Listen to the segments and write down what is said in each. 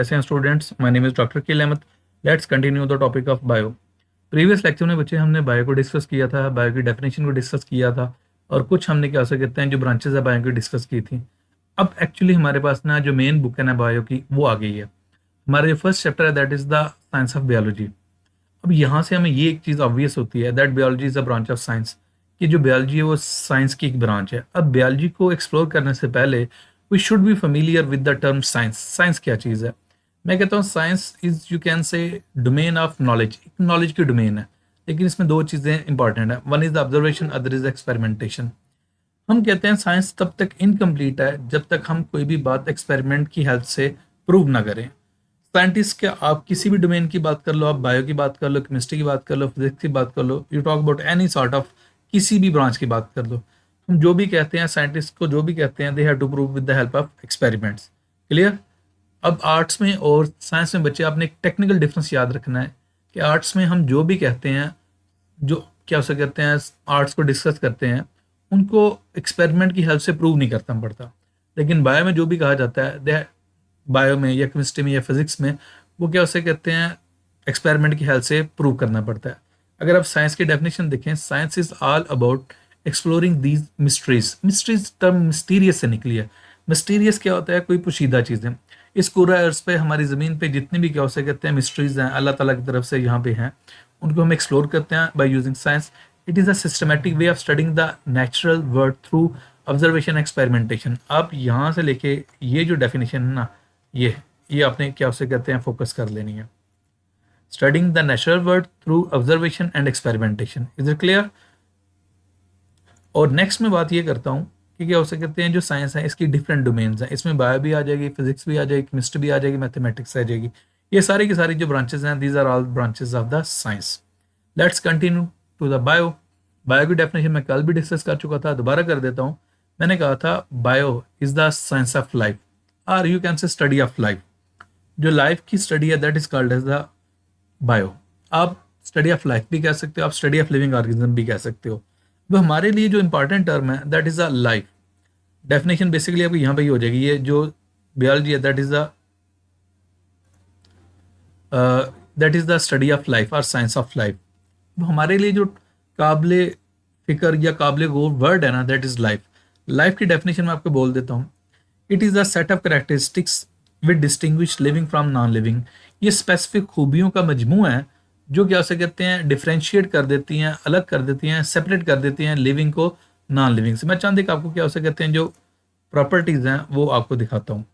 कैसे हैं students? My name is doctor किल Ahmad. Let's continue the topic of bio. Previous lecture में बच्चे हमने बायो को डिस्कस किया था, बायो की डेफिनेशन को डिस्कस किया था और कुछ हमने क्या से कहते हैं जो ब्रांचेस है बायो की डिस्कस की थी। अब एक्चुअली हमारे पास ना जो मेन बुक है ना बायो की वो आ गई है। हमारा जो फर्स्ट चैप्टर है that is the science of biology. अब यहाँ से हमें ये एक चीज़ ऑब्वियस होती है that biology is a branch of science, कि जो बायोलॉजी है वो साइंस की एक ब्रांच है। अब बायोलॉजी को एक्सप्लोर करने से पहले we should be familiar with the term science. Science क्या चीज़ है? मैं कहता हूँ science is you can say domain of knowledge, एक नॉलेज की डोमेन है। लेकिन इसमें दो चीज़ें इंपॉर्टेंट है, one is the observation, other is experimentation. हम कहते हैं साइंस तब तक इनकम्प्लीट है जब तक हम कोई भी बात एक्सपेरिमेंट की हेल्प से प्रूव ना करें। साइंटिस्ट के आप किसी भी डोमेन की बात कर लो, आप बायो की बात कर लो, केमिस्ट्री की बात कर लो, फिजिक्स की बात कर लो, you talk about any sort of किसी भी ब्रांच की बात कर लो, हम जो भी कहते हैं साइंटिस्ट को जो भी कहते हैं they have to prove with the help of experiments. Clear? अब आर्ट्स में और साइंस में बच्चे आपने एक टेक्निकल डिफरेंस याद रखना है कि आर्ट्स में हम जो भी कहते हैं, जो क्या उसे कहते हैं आर्ट्स को डिस्कस करते हैं, उनको एक्सपेरिमेंट की हेल्प से प्रूव नहीं करना पड़ता। लेकिन बायो में जो भी कहा जाता है दे बायो में या केमिस्ट्री में या फिजिक्स में वो क्या उसे कहते हैं एक्सपेरिमेंट की हेल्प से प्रूव करना पड़ता है। अगर आप साइंस की डेफिनेशन देखें, science is all about exploring these mysteries. Mysteries term mysterious से निकली है। मिस्टीरियस क्या होता है? कोई पोशीदा चीज़ें। इस पूरा अर्थ पे हमारी ज़मीन पे जितनी भी क्या उसे कहते हैं मिस्ट्रीज हैं अल्लाह ताला की तरफ से यहाँ पे हैं, उनको हम एक्सप्लोर करते हैं by using science. It is a systematic way of studying the natural world through observation experimentation. आप यहाँ से लेके ये जो डेफिनेशन है ना, ये आपने क्या उसे कहते हैं फोकस कर लेनी है। Studying the natural world through observation and experimentation. Is it clear? और नेक्स्ट में बात ये करता हूँ कि क्या उसे कहते हैं जो साइंस है इसकी डिफरेंट डोमेन्स हैं। इसमें बायो भी आ जाएगी, फिजिक्स भी आ जाएगी, केमिस्ट्री भी आ जाएगी, मैथमेटिक्स आ जाएगी। ये सारी की सारी जो ब्रांचेस हैं these are all branches of the science. Let's continue to the bio. Bio की डेफिनेशन मैं कल भी डिस्कस कर चुका था, दोबारा कर देता हूँ। मैंने कहा था bio is the science of life और you can say study of life. जो लाइफ की स्टडी है that is called as the bio. आप स्टडी ऑफ लाइफ भी कह सकते हो, आप स्टडी ऑफ लिविंग ऑर्गेनिज्म भी कह सकते हो। वो हमारे लिए जो इंपॉर्टेंट टर्म है that is a life. Definition basically आपको यहाँ पे ही हो जाएगी। ये जो बायोलॉजी है that is the study of life और साइंस ऑफ लाइफ। हमारे लिए जो काबिले फिक्र या काबिले गौर वर्ड है ना दैट इज लाइफ। लाइफ की डेफिनेशन मैं आपको बोल देता हूँ। It is a set of characteristics with distinguish living from non living. ये स्पेसिफिक खूबियों का मजमू है जो क्या उसे कहते हैं डिफ्रेंशिएट कर देती हैं, अलग कर देती हैं, सेपरेट कर देती हैं लिविंग को नॉन लिविंग से। मैं चाहती कि आपको क्या उसे कहते हैं जो प्रॉपर्टीज हैं वो आपको दिखाता हूँ।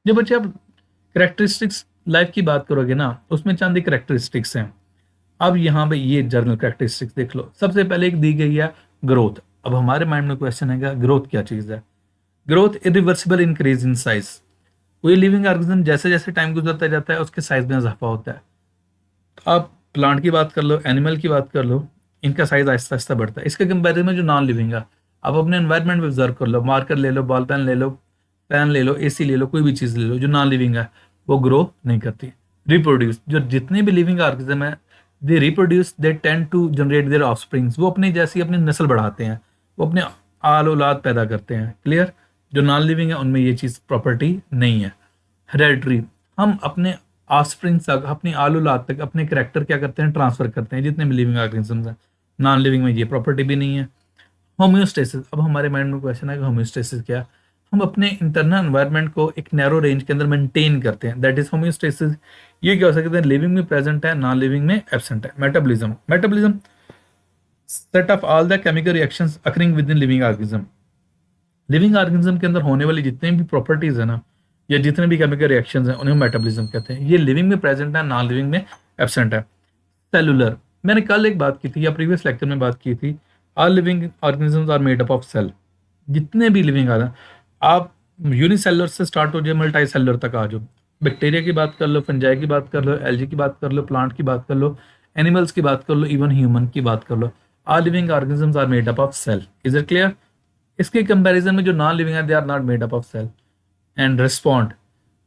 जब बच्चे आप करेक्टरिस्टिक्स लाइफ की बात करोगे ना उसमें चांदी करेक्टरिस्टिक्स हैं। अब यहाँ पे ये जर्नल करेक्टरिस्टिक्स देख लो। सबसे पहले एक दी गई है ग्रोथ। अब हमारे माइंड में क्वेश्चन है ग्रोथ क्या चीज़ है? Growth irreversible increase in size. कोई लिविंग ऑर्गेनिज्म जैसे जैसे टाइम गुजरता जाता है उसके साइज में इजाफा होता है। तो आप प्लांट की बात कर लो, एनिमल की बात कर लो, इनका साइज आहिस्ता आहिस्ता बढ़ता है। इसके कंपेरिजन में जो नॉन लिविंग है, आप अपने एनवायरनमेंट में ऑब्जर्व कर लो, मार्कर ले लो, बॉल पेन ले लो, पेन ले लो, एसी ले लो, कोई भी चीज़ ले लो, जो नॉन लिविंग है वो ग्रो नहीं करती। रिप्रोड्यूस, जो जितने भी लिविंग ऑर्गेनिज्म है they reproduce, they tend to generate their offsprings. वो अपनी जैसी अपनी नस्ल बढ़ाते हैं, वो अपने आल औलाद पैदा करते हैं। क्लियर? जो नॉन लिविंग है उनमें ये चीज़ प्रॉपर्टी नहीं है। हेरेडिटरी, हम अपने ऑफस्प्रिंग तक, अपनी आल औलाद तक अपने करेक्टर क्या करते हैं ट्रांसफर करते हैं जितने भी लिविंग ऑर्गेनिजम्स हैं। नॉन लिविंग में ये प्रॉपर्टी भी नहीं है। होम्योस्टेसिस, अब हमारे माइंड में क्वेश्चन है कि होम्योस्टेसिस क्या? हम अपने इंटरनल एनवायरनमेंट को एक नैरो रेंज के अंदर मेंटेन करते हैं, दैट इज होम्योस्टेसिस। ये क्या हो सकते हैं? लिविंग में प्रेजेंट है, नॉन लिविंग में एब्सेंट है। Metabolism, metabolism set of all the chemical reactions occurring with in living organism. Living organism के अंदर होने वाली जितने भी प्रॉपर्टीज है ना या जितने भी केमिकल रिएक्शंस हैं उन्हें मेटाबॉलिज्म कहते हैं। ये लिविंग में प्रेजेंट है, नॉन लिविंग में एब्सेंट है। सेलुलर, मैंने कल एक बात की थी या प्रीवियस लेक्चर में बात की थी, all living organisms are made up of cell. जितने भी लिविंग आ आप यूनिसेलुलर से स्टार्ट हो जाए मल्टी सेलुलर तक आ जाओ। बैक्टीरिया की बात कर लो, फंजाई की बात कर लो, एल्गी की बात कर लो, प्लांट की बात कर लो, एनिमल्स की बात कर लो, इवन ह्यूमन की बात कर लो। All living organisms are made up of cell. Is it clear? इसके कंपैरिजन में जो नॉन लिविंग है they are not made up of cell and respond.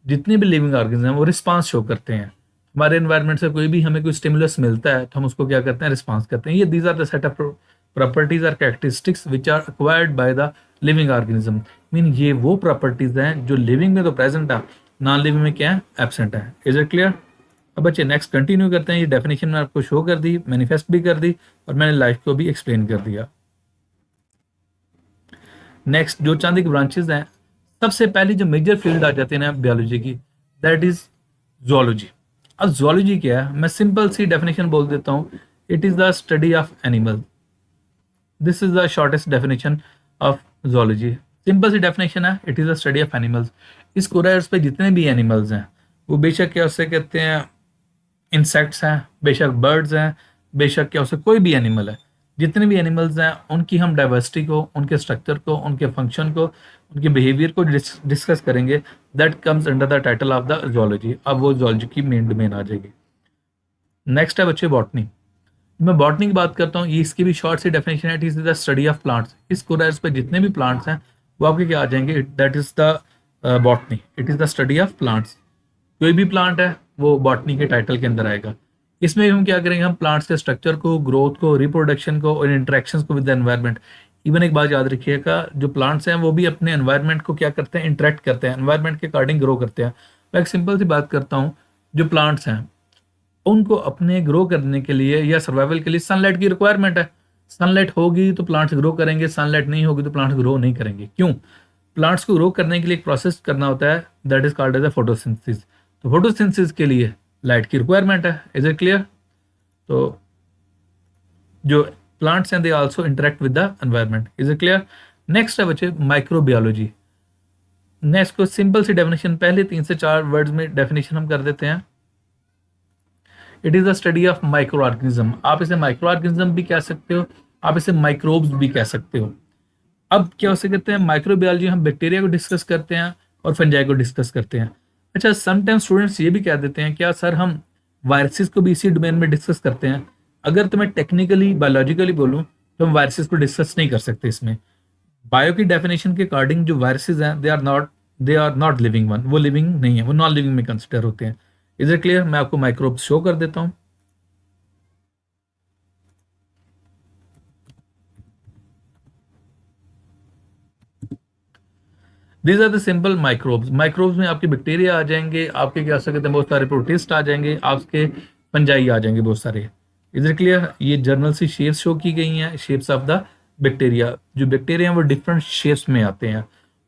जितने भी लिविंग ऑर्गेनिज्म हैं वो रिस्पांस शो करते हैं। हमारे एनवायरनमेंट से कोई भी हमें कोई स्टिमुलस मिलता है तो हम उसको क्या करते हैं, रिस्पॉन्स करते हैं। ये these are the set of properties or characteristics which are acquired by the living organism. Mean ये वो प्रॉपर्टीज हैं जो लिविंग में तो प्रेजेंट है, नॉन लिविंग में क्या है, एब्सेंट है। Is it clear? अब बच्चे नेक्स्ट कंटिन्यू करते हैं। ये डेफिनेशन मैंने आपको शो कर दी, मैनिफेस्ट भी कर दी और मैंने लाइफ को भी एक्सप्लेन कर दिया। नेक्स्ट जो चांदी की ब्रांचेस हैं, सबसे पहली जो मेजर फील्ड आ जाती है ना बायोलॉजी की, दैट इज जोलॉजी। अब जोलॉजी क्या है, मैं सिंपल सी डेफिनेशन बोल देता हूँ, it is the study of animal. This is the shortest definition of zoology. Simple सी डेफिनेशन है, it is the study of animals. इस कोर्स पे जितने भी एनिमल्स हैं वो बेशक क्या उससे कहते हैं इंसेक्ट्स हैं, बेशक बर्ड्स हैं, बेशक क्या उससे कोई भी एनिमल है, जितने भी एनिमल्स हैं उनकी हम डाइवर्सिटी को, उनके स्ट्रक्चर को, उनके फंक्शन को, उनके बिहेवियर को डिस्कस करेंगे। That comes under the title of the zoology. अब वो जोलॉजी की मेन डोमेन आ जाएगी। नेक्स्ट है बच्चे बॉटनी। मैं बॉटनी की बात करता हूँ, ये इसकी भी शॉर्ट सी डेफिनेशन है, it is the study of plants. इस कोर्स पे जितने भी प्लांट्स हैं वो आपके क्या आ जाएंगे, that is the botany, it is the study of plants. कोई भी प्लांट है वो बॉटनी के टाइटल के अंदर आएगा। इसमें हम क्या करेंगे, हम प्लांट्स के स्ट्रक्चर को, ग्रोथ को, रिप्रोडक्शन को और इंटरेक्शंस को विद द एनवायरनमेंट। इवन एक बात याद रखिएगा, जो प्लांट्स हैं वो भी अपने एनवायरनमेंट को क्या करते हैं, इंटरेक्ट करते हैं, एनवायरनमेंट के अकॉर्डिंग ग्रो करते हैं। मैं एक सिंपल सी बात करता हूँ, जो प्लांट्स हैं उनको अपने ग्रो करने के लिए या सर्वाइवल के लिए सनलाइट की रिक्वायरमेंट है। सनलाइट होगी तो प्लांट्स ग्रो करेंगे, सनलाइट नहीं होगी तो प्लांट्स ग्रो नहीं करेंगे। क्यों? प्लांट्स को ग्रो करने के लिए एक प्रोसेस करना होता है, that is called as a photosynthesis. तो फोटोसिंथेसिस के लिए लाइट की रिक्वायरमेंट है। Is it clear? तो जो प्लांट्स हैं they also interact with the environment. Is it clear? Next है बच्चे माइक्रोबायोलॉजी। नेक्स्ट को सिंपल सी डेफिनेशन, पहले 3 से 4 वर्ड्स में डेफिनेशन हम कर देते हैं। It is the study of micro organism. आप इसे माइक्रो ऑर्गेनिज्म भी कह सकते हो, आप इसे माइक्रोब्स भी कह सकते हो। अब क्या उसे कहते हैं, माइक्रोबायोलॉजी हम बैक्टीरिया को डिस्कस करते हैं और फंजाई को डिस्कस करते हैं। अच्छा, समटाइम्स स्टूडेंट्स ये भी कह देते हैं, क्या सर हम वायरसेस को भी इसी डोमेन में डिस्कस करते हैं? अगर तो मैं टेक्निकली बायोलॉजिकली बोलूँ तो हम वायरसेस को डिस्कस नहीं कर सकते इसमें। बायो की डेफिनेशन के अकॉर्डिंग जो वायरसेस हैं they are not living one, वो लिविंग नहीं है, वो नॉन लिविंग में कंसिडर होते हैं। Is it clear? मैं आपको माइक्रोब्स शो कर देता हूँ। These are the simple microbes. Microbes में आपके बैक्टीरिया आ जाएंगे, आपके क्या सकते हैं बहुत सारे प्रोटिस्ट आ जाएंगे, आपके फंजाई आ जाएंगे बहुत सारे। Is it clear? ये जर्नल सी शेप्स शो की गई हैं, शेप्स ऑफ द बैक्टीरिया। जो बैक्टीरिया हैं वो डिफरेंट शेप्स में आते हैं,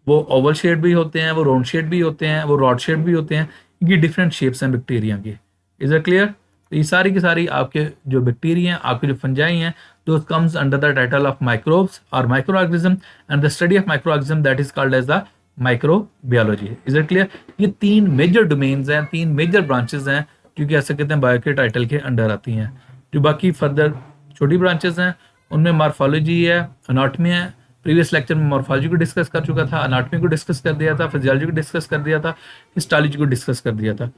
वो ओवल शेप भी होते हैं, वो राउंड शेप भी होते हैं, वो रॉड शेप भी होते हैं। ये डिफरेंट शेप्स हैं बैक्टीरिया के। Is it clear? तो ये सारी की सारी आपके जो बैक्टीरिया हैं, आपके जो फंजाई हैं, those comes under the title of microbes or microorganism, and the study of microorganism that is called as the microbiology. Is it clear? ये 3 मेजर डोमेन्स हैं, 3 मेजर ब्रांचेस हैं जो कि ऐसे कहते हैं बायो के टाइटल के अंडर आती हैं। जो बाकी फर्दर छोटी ब्रांचेस हैं उनमें मॉर्फोलॉजी है, अनाटमी है। प्रीवियस लेक्चर में मॉर्फोलॉजी को डिस्कस कर चुका था, अनाटमी को डिस्कस कर दिया था, फिजियोलॉजी को डिस्कस कर दिया था, हिस्टोलॉजी को डिस्कस कर दिया था।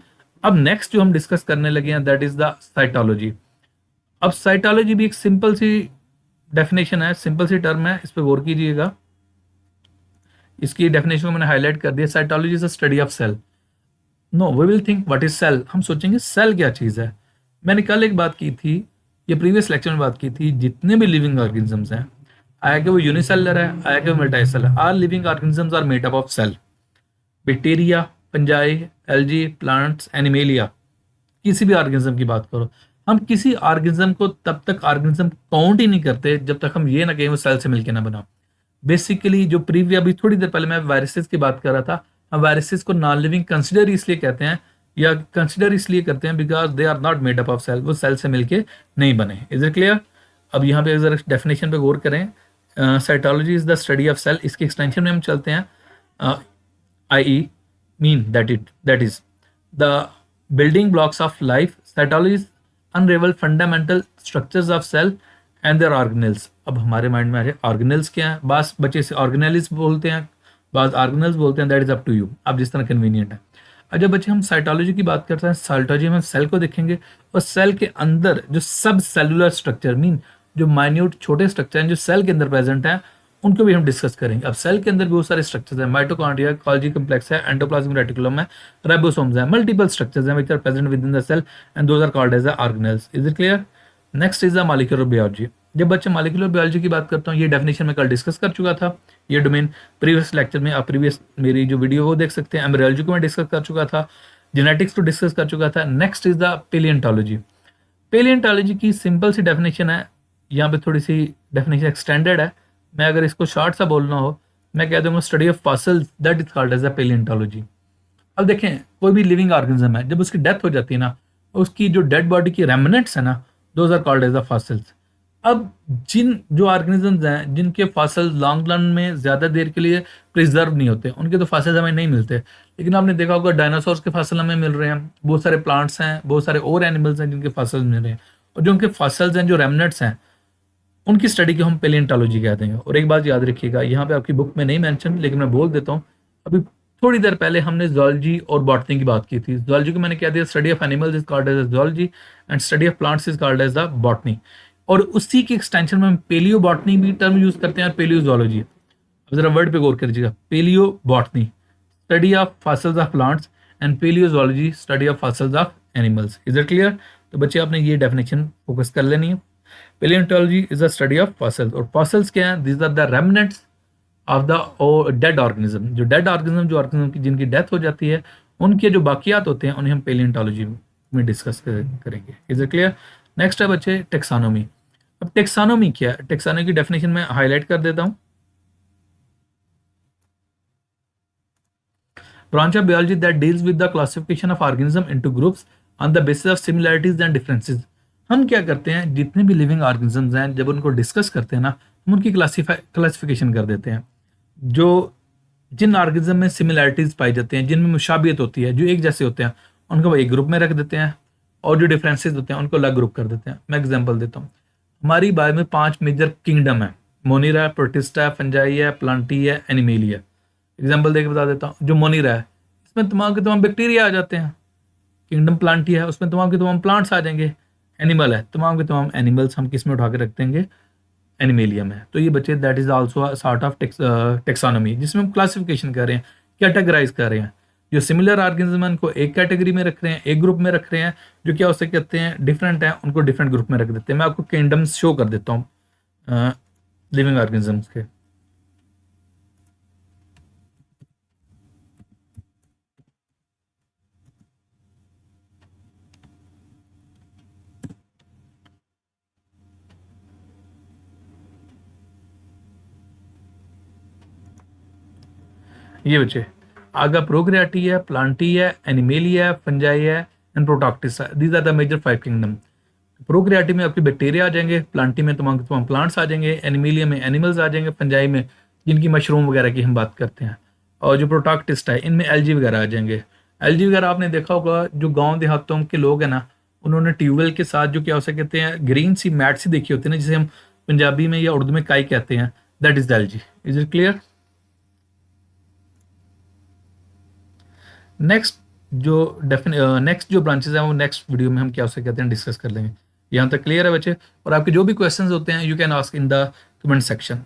अब नेक्स्ट जो हम डिस्कस करने लगे हैं दैट इज द साइटोलॉजी। अब साइटोलॉजी भी एक सिंपल सी डेफिनेशन है, सिंपल सी टर्म है, इस पर गौर कीजिएगा। इसकी डेफिनेशन को मैंने हाईलाइट कर दिया। Cytology is a study of cell. No, we will think what is cell. हम सोचेंगे सेल क्या चीज़ है। मैंने कल एक बात की थी, ये प्रीवियस लेक्चर में बात की थी, जितने भी लिविंग ऑर्गेनिजम्स हैं, आया कि वो यूनिसेलर है, आया कि वो मल्टीसेलर है, our living organisms are made up of cell. Bacteria, fungi, algae, plants, animalia, किसी भी ऑर्गेनिज्म की बात करो, हम किसी ऑर्गेनिज्म को तब तक ऑर्गेनिज्म काउंट ही नहीं करते जब तक हम ये ना कहें वो सेल से मिलके ना बना। बेसिकली जो प्रीवियस अभी थोड़ी देर पहले मैं वायरसेस की बात कर रहा था, हम वायरसेस को नॉन लिविंग कंसिडर इसलिए कहते हैं या कंसिडर इसलिए करते हैं because they are not made up of cell, वो सेल से मिलके नहीं बने। Is it clear? अब यहाँ पे जरा डेफिनेशन पे गौर करें। Cytology is the study of cell. इसके एक्सटेंशन में हम चलते हैं, I mean that is the building blocks of life. Cytology unravel fundamental structures of cell and their organelles. अब हमारे माइंड में आ रहे ऑर्गेनल्स क्या है, बस बच्चे से ऑर्गेनलिस बोलते हैं, बाद ऑर्गेनल्स बोलते हैं, that is up to you, आप जिस तरह कन्वीनियंट है। और जब बच्चे हम साइटोलॉजी की बात करते हैं, साइटोलॉजी में सेल को देखेंगे और सेल के अंदर जो सब सेलुलर स्ट्रक्चर मीन जो माइन्यूट छोटे स्ट्रक्चर हैं जो सेल के अंदर प्रेजेंट हैं, उनको भी हम डिस्कस करेंगे। अब सेल के अंदर भी बहुत सारे स्ट्रक्चर्स हैं, माइटोकॉन्ड्रिया, गोल्गी कॉम्प्लेक्स है, एंडोप्लाज्मिक रेटिकुलम है, राइबोसोम्स है, मल्टीपल स्ट्रक्चर्स हैं which are present within the cell and those are called as the organelles. Is it clear? Next is the molecular biology. जब बच्चे molecular biology की बात करता हूँ, ये डेफिनेशन में कल डिस्कस कर चुका था, ये डोमेन प्रीवियस लेक्चर में, आप प्रीवियस मेरी जो वीडियो वो देख सकते हैं। एम्ब्रियोलॉजी को मैं डिस्कस कर चुका था, जेनेटिक्स को डिस्कस कर चुका था। Next is the palaeontology. Palaeontology की सिंपल सी डेफिनेशन है, यहाँ पे थोड़ी सी डेफिनेशन एक्सटेंडेड है, मैं अगर इसको शॉर्ट सा बोलना हो, मैं कह दूंगा study of fossils that is called as a paleontology. अब देखें, कोई भी लिविंग ऑर्गेनिज्म है, जब उसकी डेथ हो जाती है ना, उसकी जो डेड बॉडी की रेमिनेंट्स है ना, those are called as a fossils. अब जिन जो ऑर्गेनिजम्स हैं जिनके फॉसिल लॉन्ग रन में ज़्यादा देर के लिए प्रिजर्व नहीं होते, उनके तो फॉसिल्स हमें नहीं मिलते। लेकिन आपने देखा होगा डायनासोर्स के फॉसिल हमें मिल रहे हैं, बहुत सारे प्लांट्स हैं, बहुत सारे और एनिमल्स हैं जिनके फॉसिल्स मिल रहे हैं, और जो उनके फॉसिल्स हैं, जो रेमिनेंट्स हैं, उनकी स्टडी को हम पेलियंटोलॉजी कहते हैं। और एक बात याद रखिएगा, यहाँ पे आपकी बुक में नहीं मेंशन, लेकिन मैं बोल देता हूँ, अभी थोड़ी देर पहले हमने जूलॉजी और बॉटनी की बात की थी। जूलॉजी को मैंने क्या दिया, study of animals is called as zoology and study of plants is called as the botany. और उसी की एक्सटेंशन में हम पेलियो बॉटनी भी टर्म यूज करते हैं और पेलियो जूलॉजी। अब जरा वर्ड पे गौर कर लीजिएगा, paleo botany study of fossils of plants and paleo zoology study of fossils of animals. Is it clear? तो बच्चे आपने ये डेफिनेशन फोकस कर लेनी है। Paleontology is a study of fossils, और fossils क्या हैं? These are the remnants of the dead organism। जो dead organism, जो organism की जिनकी डेथ हो जाती है, उनके जो बाकियात होते हैं, उन्हें हम पेलियंटोलॉजी में डिस्कस करेंगे। Is it clear? नेक्स्ट है बच्चे टेक्सानोमी। अब टेक्सानोमी क्या है? टेक्सानोमी की डेफिनेशन में हाईलाइट कर देता हूँ। Branch of biology that deals with the classification of organism into groups on the basis of similarities and differences. हम क्या करते हैं, जितने भी लिविंग ऑर्गेनिजम्स हैं, जब उनको डिस्कस करते हैं ना, हम उनकी क्लासिफिकेशन कर देते हैं। जो जिन ऑर्गेनिज्म में सिमिलैरिटीज पाई जाती हैं, जिनमें मुशाबियत होती है, जो एक जैसे होते हैं, उनको एक ग्रुप में रख देते हैं, और जो डिफरेंसेस होते हैं उनको अलग ग्रुप कर देते हैं। मैं एग्जांपल देता हूँ, हमारी बायो में 5 मेजर किंगडम है, मोनिरा है, प्रोटिस्टा है, फंजाई है, प्लांटी है, एनिमेलिया। एग्जाम्पल देकर बता देता हूँ, जो मोनिरा है, इसमें तमाम के तमाम बैक्टीरिया आ जाते हैं। किंगडम प्लांटी है, उसमें तमाम के तमाम प्लांट्स आ जाएंगे। एनिमल है, तमाम के तमाम एनिमल्स हम किस में उठा के रख देंगे, एनिमेलियम है। तो ये बच्चे that is also sort of taxonomy, जिसमें हम क्लासिफिकेशन कर रहे हैं, कैटेगराइज कर रहे हैं। जो सिमिलर ऑर्गेनिज्म है उनको एक कैटेगरी में रख रहे हैं, एक ग्रुप में रख रहे हैं। जो क्या उससे कहते हैं डिफरेंट है, उनको डिफरेंट ग्रुप में रख देते हैं। मैं आपको किंगडम्स शो कर देता हूँ लिविंग ऑर्गेनिजम्स के। ये बच्चे आगा प्रोक्रियाटी है, प्लांटी है, एनिमेलिया है, फंजाई है एंड प्रोटॉक्टिस है। These are the major 5 kingdom. Prokaryotae में आपके बैक्टीरिया आ जाएंगे, प्लांटी में तमाम के तमाम प्लांट्स आ जाएंगे, एनिमेलिया में एनिमल्स आ जाएंगे, फंजाई में जिनकी मशरूम वगैरह की हम बात करते हैं, और जो प्रोटॉक्टिस्ट है इनमें एलजी वगैरह आ जाएंगे। एलजी वगैरह आपने देखा होगा, जो गाँव देहातों के लोग हैं ना, उन्होंने ट्यूबवेल के साथ जो क्या उसे कहते हैं ग्रीन सी मैट सी देखी होती है ना, जिसे हम पंजाबी में या उर्दू में काई कहते हैं, that is the LG. Is it clear? Next next जो ब्रांचेस हैं वो नेक्स्ट वीडियो में हम क्या उसे कहते हैं डिस्कस कर लेंगे। यहाँ तक क्लियर है बच्चे? और आपके जो भी क्वेश्चंस होते हैं, you can ask in the comment section.